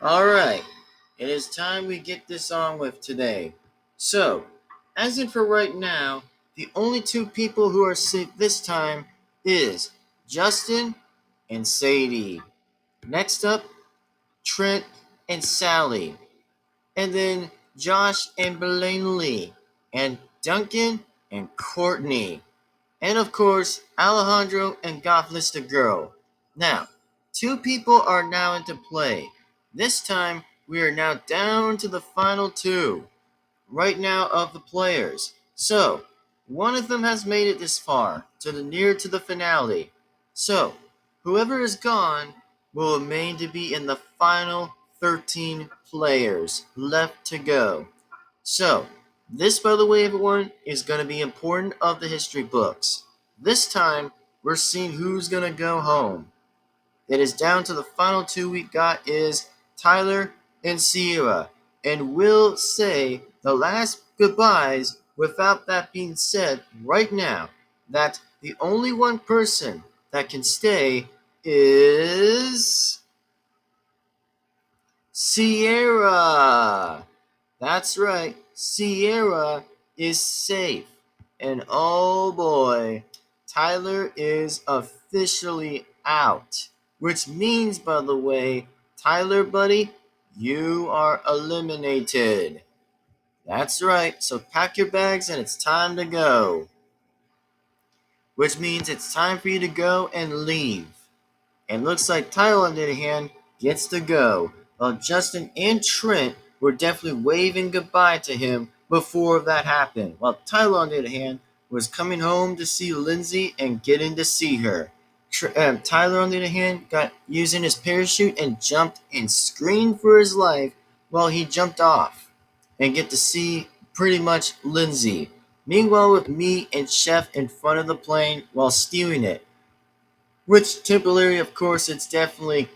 Alright, it is time we get this on with today. So, as in for right now, the only two people who are safe this time is Justin and Sadie. Next up, Trent and Sally. And then Josh and Blanley. And Duncan and Courtney. And of course, Alejandro and Gofflista Girl. Now, two people are now into play. This time, we are now down to the final two, right now of the players. So, one of them has made it this far, near to the finale. So, whoever is gone will remain to be in the final 13 players left to go. So, this, by the way, everyone, is going to be important of the history books. This time, we're seeing who's going to go home. It is down to the final two we got is Tyler and Sierra. And we'll say the last goodbyes without that being said right now that the only one person that can stay is Sierra. That's right, Sierra is safe. And oh boy, Tyler is officially out. Which means, by the way, Tyler, buddy, you are eliminated. That's right, so pack your bags and it's time to go. Which means it's time for you to go and leave. And looks like Tyler, on the other hand, gets to go, while Justin and Trent were definitely waving goodbye to him before that happened, while Tyler, on the other hand, was coming home to see Lindsay and getting to see her. Tyler, on the other hand, got using his parachute and jumped and screamed for his life while he jumped off and get to see pretty much Lindsay. Meanwhile, with me and Chef in front of the plane while stealing it. Which temporarily, of course, it's definitely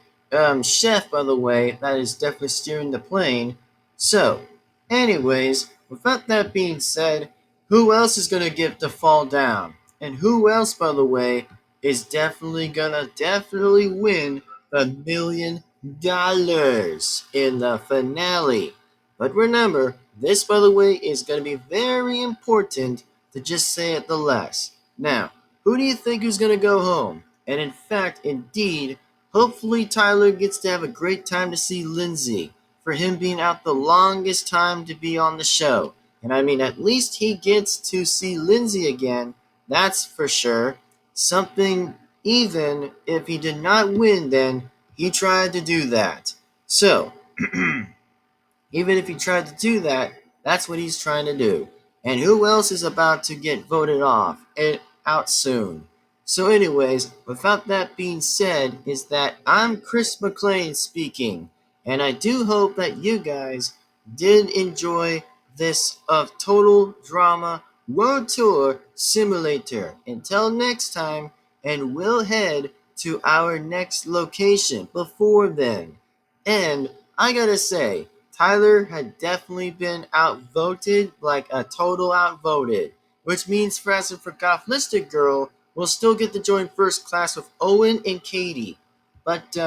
Chef, by the way, that is definitely steering the plane. So, anyways, without that being said, who else is going to get to fall down? And who else, by the way, is definitely going to definitely win the $1,000,000 in the finale? But remember, this, by the way, is going to be very important to just say it the less. Now, who do you think is going to go home? And in fact, indeed, hopefully Tyler gets to have a great time to see Lindsay for him being out the longest time to be on the show. And I mean, at least he gets to see Lindsay again, that's for sure. Something, even if he did not win, then he tried to do that. So, even if he tried to do that, that's what he's trying to do. And who else is about to get voted off and out soon? So anyways, without that being said, is that I'm Chris McLean speaking. And I do hope that you guys did enjoy this of Total Drama World Tour Simulator. Until next time, and we'll head to our next location before then. And I gotta say, Tyler had definitely been outvoted, like a total outvoted. Which means Francis for Gothlistic Girl will still get to join first class with Owen and Katie. But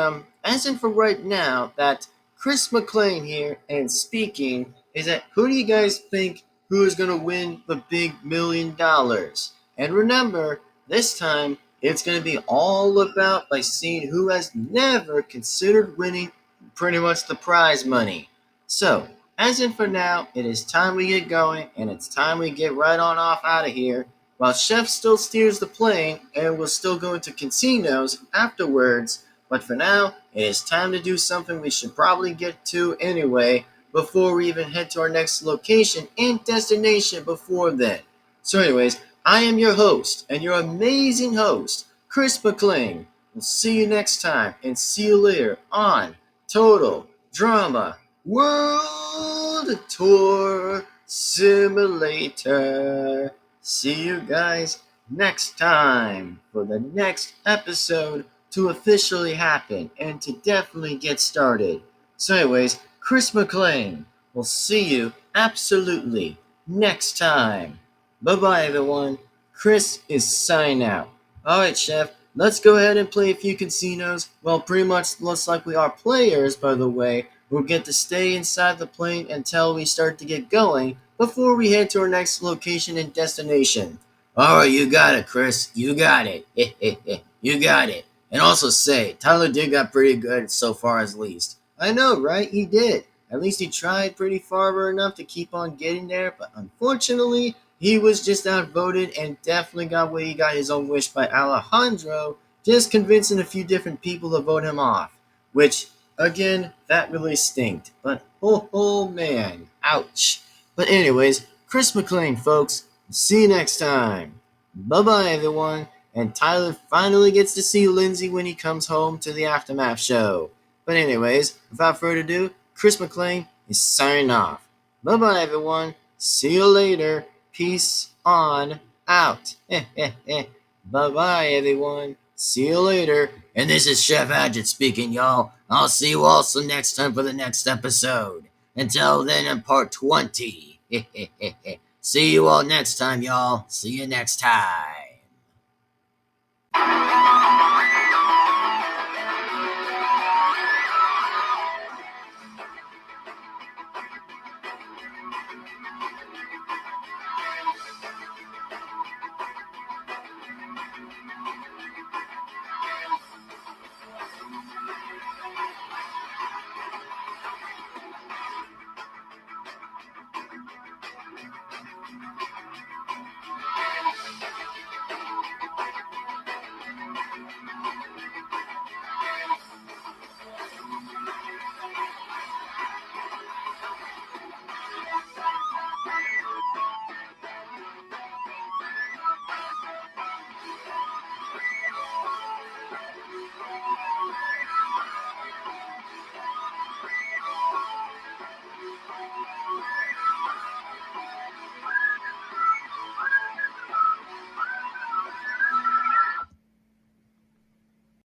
as in for right now, that Chris McLean here and speaking is that who do you guys think who is going to win the big $1,000,000? And remember, this time it's going to be all about by seeing who has never considered winning pretty much the prize money. So, as in for now, it is time we get going, and it's time we get right on off out of here. While Chef still steers the plane, and we'll still go into casinos afterwards, but for now, it is time to do something we should probably get to anyway, before we even head to our next location and destination before then. So anyways, I am your host, and your amazing host, Chris McLean. We'll see you next time, and see you later on Total Drama World Tour Simulator. See you guys next time for the next episode to officially happen and to definitely get started. So anyways, Chris McLean will see you absolutely next time. Bye-bye, everyone. Chris is signing out. Alright, Chef, let's go ahead and play a few casinos. Well, pretty much looks like we are players, by the way, we'll get to stay inside the plane until we start to get going before we head to our next location and destination. Alright, you got it, Chris. You got it. You got it. And also say, Tyler did got pretty good so far at least. I know, right? He did. At least he tried pretty far enough to keep on getting there, but unfortunately, he was just outvoted and definitely got what he got his own wish by Alejandro, just convincing a few different people to vote him off. Which, again, that really stinked. But, oh man, ouch. But anyways, Chris McLean, folks. See you next time. Bye-bye, everyone. And Tyler finally gets to see Lindsay when he comes home to the Aftermath show. But anyways, without further ado, Chris McLean is signing off. Bye-bye, everyone. See you later. Peace on out. Bye-bye, everyone. See you later. And this is Chef Adjet speaking, y'all. I'll see you also next time for the next episode. Until then, in part 20. See you all next time, y'all. See you next time.